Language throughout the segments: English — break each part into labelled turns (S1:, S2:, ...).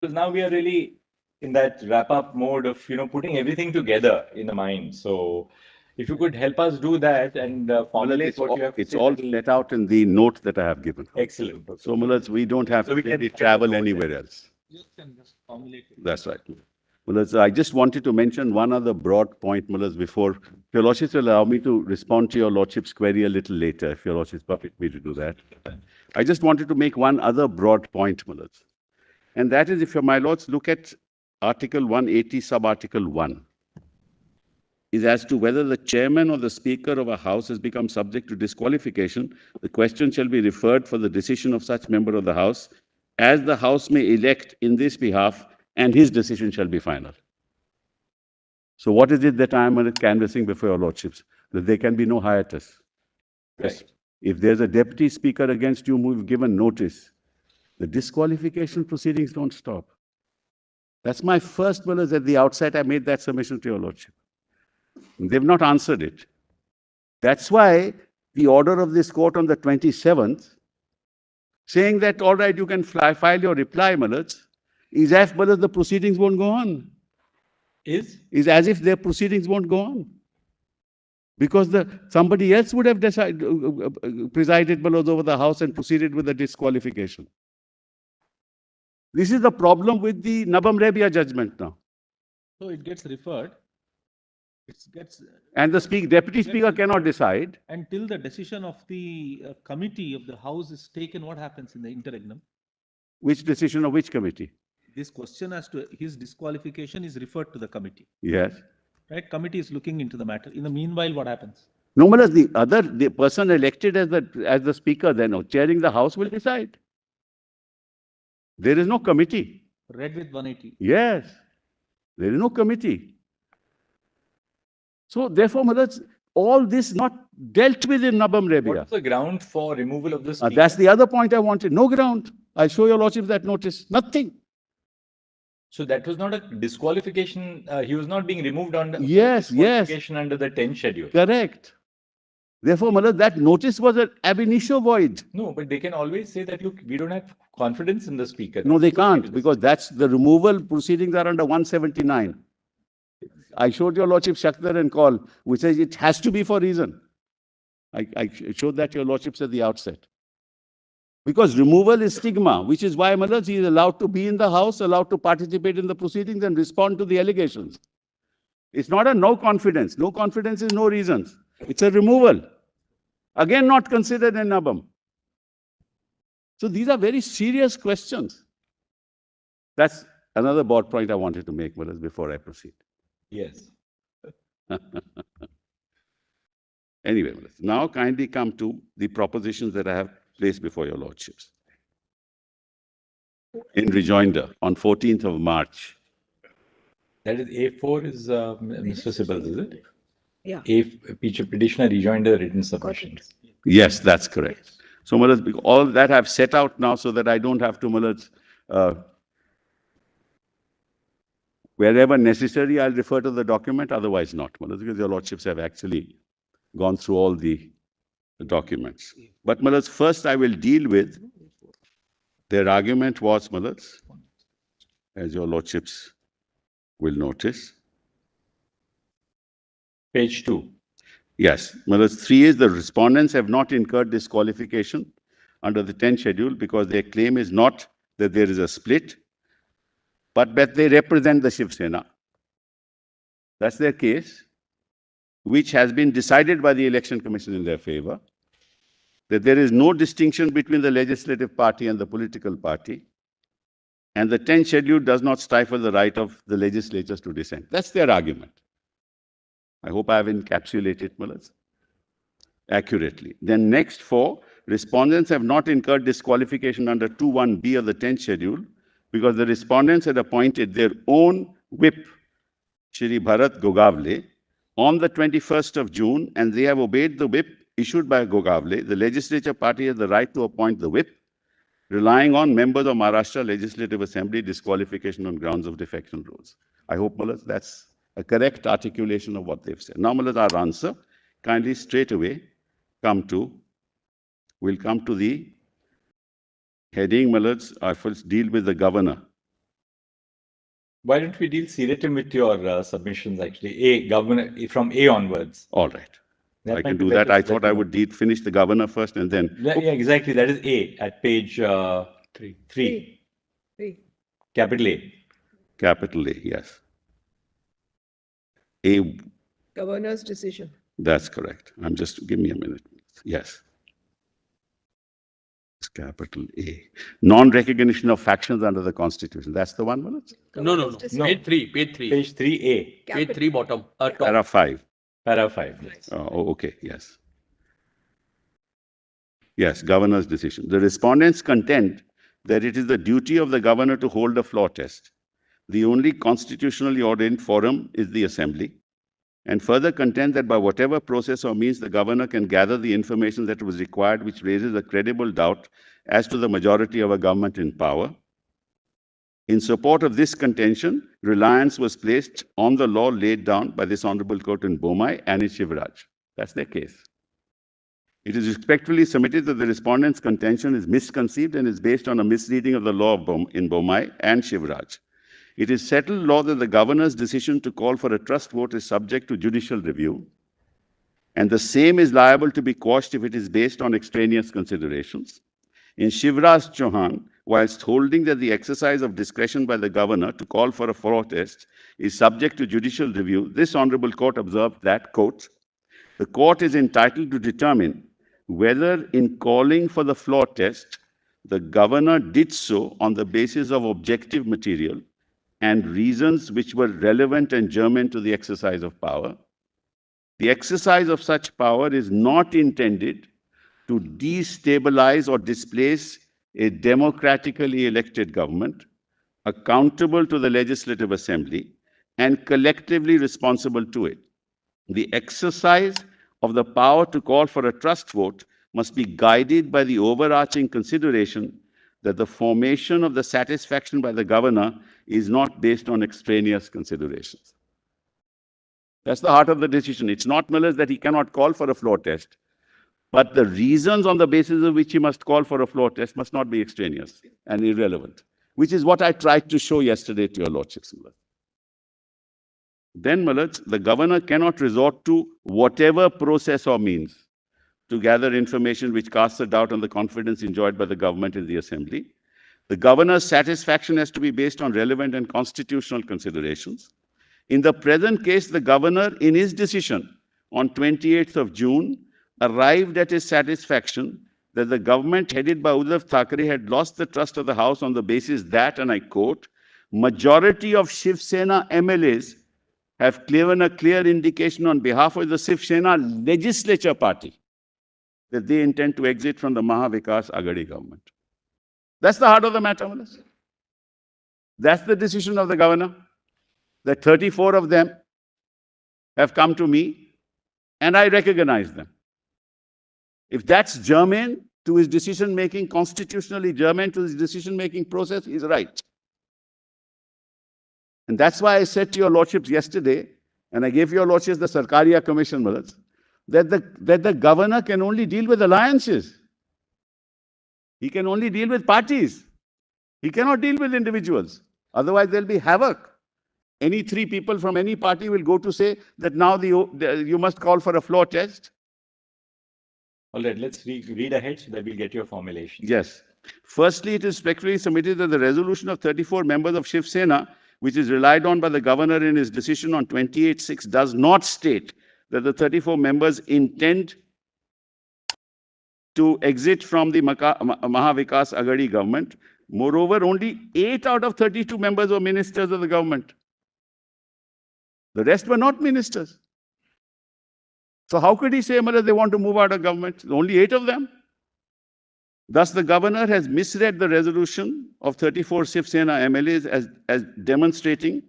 S1: Because now we are really in that wrap-up mode of, putting everything together in the mind. So if you could help us do that and formulate what you have to
S2: It's
S1: say,
S2: all
S1: that'll-
S2: set out in the note that I have given.
S1: excellent. Okay.
S2: So, Mullah, we don't have
S1: So we
S2: to
S1: can
S2: really
S1: get the
S2: travel
S1: note
S2: anywhere else.
S3: Just formulate it.
S2: That's right. Mullah, I just wanted to mention one other broad point, Mullah, before. If your Lordships will allow me to respond to your Lordship's query a little later, if your Lordships permit me to do that. I just wanted to make one other broad point, Mullah. And that is, if your my lords look at Article 180, sub-article 1, is as to whether the chairman or the speaker of a house has become subject to disqualification, the question shall be referred for the decision of such member of the house, as the house may elect in this behalf, and his decision shall be final. So what is it that I am canvassing before your lordships? That there can be no hiatus. Yes. If there's a deputy speaker against you who have given notice, the disqualification proceedings don't stop. That's my first Mullah. At the outset, I made that submission to your lordship. They've not answered it. That's why the order of this court on the 27th, saying that, all right, you can file your reply, Mullah, is as well as the proceedings won't go on. Is as if their proceedings won't go on. Because somebody else would have presided over the house and proceeded with the disqualification. This is the problem with the Nabam Rebia judgment now.
S3: So it gets referred.
S2: And the deputy speaker cannot decide.
S3: Until the decision of the committee of the house is taken, what happens in the interregnum?
S2: Which decision of which committee?
S3: This question as to his disqualification is referred to the committee.
S2: Yes.
S3: Right? Committee is looking into the matter. In the meanwhile, what happens?
S2: No matter the person elected as the speaker then or chairing the house will decide. There is no committee.
S3: Read with 180.
S2: Yes. There is no committee. So therefore, all this not dealt with in Nabam Rebia.
S1: What's the ground for removal of this speaker?
S2: That's the other point I wanted. No ground. I'll show your lordship that notice. Nothing.
S1: So that was not a disqualification. He was not being removed under
S2: disqualification
S1: under the 10th schedule.
S2: Correct. Therefore, that notice was an ab initio void.
S1: No, but they can always say that, look, we don't have confidence in the speaker.
S2: No, they can't, because that's the removal proceedings are under 179. I showed your lordship Shakhtar and call, which says it has to be for reason. I showed that to your lordships at the outset. Because removal is stigma, which is why he is allowed to be in the house, allowed to participate in the proceedings and respond to the allegations. It's not a no confidence. No confidence is no reasons. It's a removal. Again, not considered in Nabam. So these are very serious questions. That's another broad point I wanted to make, before I proceed.
S1: Yes.
S2: Anyway, now kindly come to the propositions that I have placed before your lordships. In rejoinder on 14th of March.
S1: That is A4 is Mr. Sibal, is it?
S4: Yeah.
S1: Petitioner rejoinder written submissions.
S2: Yes, that's correct. So, all that I've set out now so that I don't have to, wherever necessary, I'll refer to the document, otherwise not. Because your lordships have actually gone through all the documents. But, first I will deal with their argument was, as your lordships will notice.
S1: Page 2.
S2: Yes. 3 is the respondents have not incurred disqualification under the 10th schedule because their claim is not that there is a split, but that they represent the Shiv Sena. That's their case, which has been decided by the Election Commission in their favor, that there is no distinction between the legislative party and the political party, and the 10th schedule does not stifle the right of the legislatures to dissent. That's their argument. I hope I have encapsulated accurately. Then next 4, respondents have not incurred disqualification under 2(1)(b) of the 10th schedule because the respondents had appointed their own whip, Shri Bharat Gogavle, on the 21st of June, and they have obeyed the whip issued by Gogavle. The legislature party has the right to appoint the whip, relying on members of Maharashtra Legislative Assembly disqualification on grounds of defection rules. I hope, that's a correct articulation of what they've said. Now, our answer, kindly straight away we'll come to the heading, I first deal with the governor.
S1: Why don't we deal seriatim with your submissions actually? A, governor, from A onwards.
S2: All right.
S1: That
S2: I
S1: might
S2: can
S1: be
S2: do that.
S1: better
S2: I
S1: so that
S2: thought
S1: you
S2: I
S1: know.
S2: would finish the governor first and then.
S1: Yeah, exactly. That is A at page 3.
S4: Three.
S1: Capital A.
S2: Capital A, yes. A,
S4: Governor's decision.
S2: that's correct. Give me a minute. Yes. It's capital A. Non-recognition of factions under the Constitution. That's the one, Manoj?
S4: Governor's decision.
S1: No.
S5: Page 3.
S1: Page 3A.
S5: Page
S4: Capital.
S5: 3 bottom, top.
S2: Para 5.
S1: Para 5. Yes.
S2: Oh, okay, yes. Yes, governor's decision. The respondents contend that it is the duty of the governor to hold a floor test. The only constitutionally ordained forum is the assembly, and further contend that by whatever process or means the governor can gather the information that was required, which raises a credible doubt as to the majority of a government in power. In support of this contention, reliance was placed on the law laid down by this Honorable Court in Bomai and in Shivraj. That's their case. It is respectfully submitted that the respondent's contention is misconceived and is based on a misreading of the law in Bomai and Shivraj. It is settled law that the governor's decision to call for a trust vote is subject to judicial review, and the same is liable to be quashed if it is based on extraneous considerations. In Shivraj Chauhan, whilst holding that the exercise of discretion by the governor to call for a floor test is subject to judicial review, this Honorable Court observed that, quote, the court is entitled to determine whether in calling for the floor test, the governor did so on the basis of objective material and reasons which were relevant and germane to the exercise of power. The exercise of such power is not intended to destabilize or displace a democratically elected government, accountable to the Legislative Assembly and collectively responsible to it. The exercise of the power to call for a trust vote must be guided by the overarching consideration that the formation of the satisfaction by the governor is not based on extraneous considerations. That's the heart of the decision. It's not Miller's that he cannot call for a floor test, but the reasons on the basis of which he must call for a floor test must not be extraneous and irrelevant, which is what I tried to show yesterday to your lordships. Then, Malaj, the governor cannot resort to whatever process or means to gather information which casts a doubt on the confidence enjoyed by the government in the assembly. The governor's satisfaction has to be based on relevant and constitutional considerations. In the present case, the governor, in his decision on 28th of June, arrived at his satisfaction that the government headed by Uddhav Thackeray had lost the trust of the House on the basis that, and I quote, majority of Shiv Sena MLAs have given a clear indication on behalf of the Shiv Sena legislature party that they intend to exit from the Maha Vikas Aghadi government. That's the heart of the matter, Manas. That's the decision of the governor. That 34 of them have come to me, and I recognize them. If that's germane to his decision-making, constitutionally germane to his decision-making process, he's right. And that's why I said to your lordships yesterday, and I gave your lordships the Sarkaria Commission, Malas, that the governor can only deal with alliances. He can only deal with parties. He cannot deal with individuals. Otherwise, there'll be havoc. Any three people from any party will go to say that now you must call for a floor test.
S1: All right, let's read ahead so that we'll get your formulation.
S2: Yes. Firstly, it is respectfully submitted that the resolution of 34 members of Shiv Sena, which is relied on by the governor in his decision on 28/6, does not state that the 34 members intend to exit from the Maha Vikas Aghadi government. Moreover, only 8 out of 32 members were ministers of the government. The rest were not ministers. So how could he say, Mala, they want to move out of government? Only 8 of them. Thus, the governor has misread the resolution of 34 Shiv Sena MLAs as demonstrating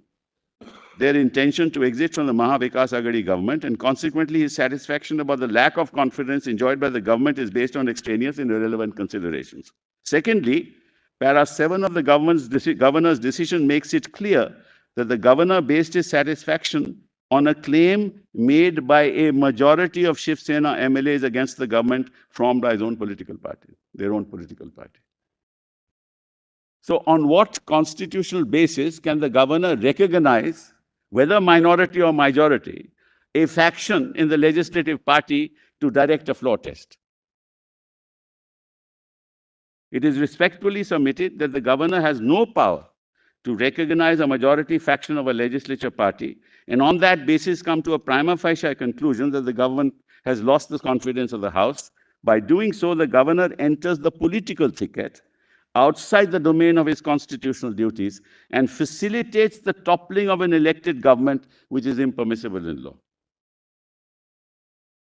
S2: their intention to exit from the Maha Vikas Aghadi government, and consequently his satisfaction about the lack of confidence enjoyed by the government is based on extraneous and irrelevant considerations. Secondly, para 7 of the governor's decision makes it clear that the governor based his satisfaction on a claim made by a majority of Shiv Sena MLAs against the government formed by his own political party, their own political party. So on what constitutional basis can the governor recognize, whether minority or majority, a faction in the legislative party to direct a floor test? It is respectfully submitted that the governor has no power to recognize a majority faction of a legislature party, and on that basis come to a prima facie conclusion that the government has lost the confidence of the House. By doing so, the governor enters the political thicket outside the domain of his constitutional duties and facilitates the toppling of an elected government, which is impermissible in law.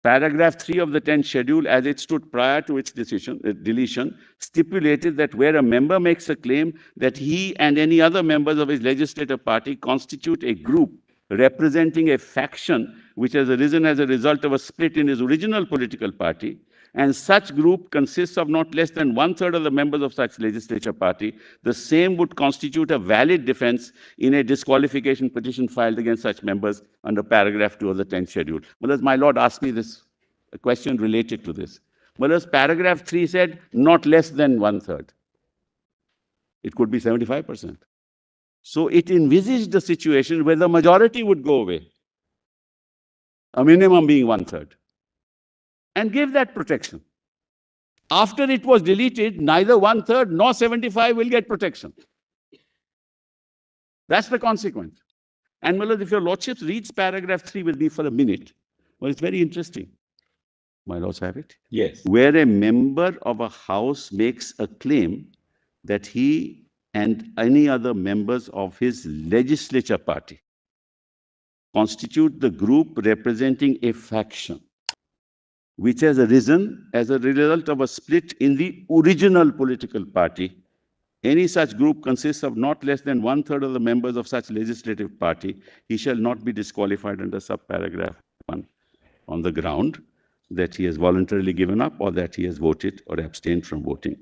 S2: Paragraph 3 of the 10th schedule, as it stood prior to its deletion, stipulated that where a member makes a claim that he and any other members of his legislative party constitute a group representing a faction which has arisen as a result of a split in his original political party, and such group consists of not less than 1/3 of the members of such legislature party, the same would constitute a valid defense in a disqualification petition filed against such members under paragraph 2 of the 10th schedule. Well, my lord asked me this, a question related to this. Well, paragraph 3 said not less than 1/3. It could be 75%. So it envisaged a situation where the majority would go away, a minimum being 1/3, and give that protection. After it was deleted, neither 1/3 nor 75 will get protection. That's the consequence. And Milord, if your lordships reads paragraph 3 with me for a minute, well, it's very interesting. My lords have it?
S1: Yes.
S2: Where a member of a house makes a claim that he and any other members of his legislature party constitute the group representing a faction which has arisen as a result of a split in the original political party. Any such group consists of not less than 1/3 of the members of such legislative party. He shall not be disqualified under subparagraph 1 on the ground that he has voluntarily given up or that he has voted or abstained from voting.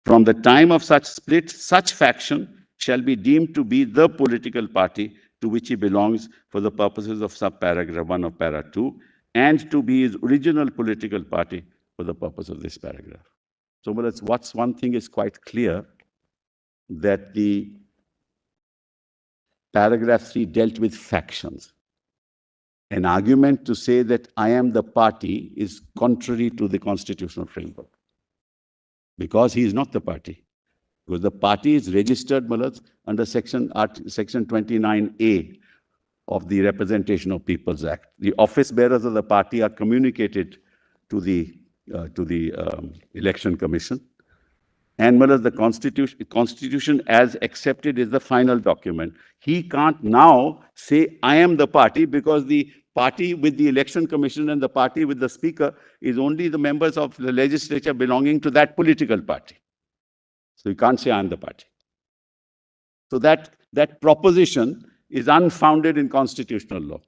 S2: From the time of such split, such faction shall be deemed to be the political party to which he belongs for the purposes of subparagraph 1 of para 2, and to be his original political party for the purpose of this paragraph. So, well, what's one thing is quite clear, that the paragraph 3 dealt with factions. An argument to say that I am the party is contrary to the constitutional framework, because he is not the party. Because the party is registered, Malad, under section 29A of the Representation of Peoples Act. The office bearers of the party are communicated to the Election Commission. And Malad, the Constitution as accepted is the final document. He can't now say, I am the party, because the party with the Election Commission and the party with the Speaker is only the members of the legislature belonging to that political party. So you can't say, I am the party. So that proposition is unfounded in constitutional law.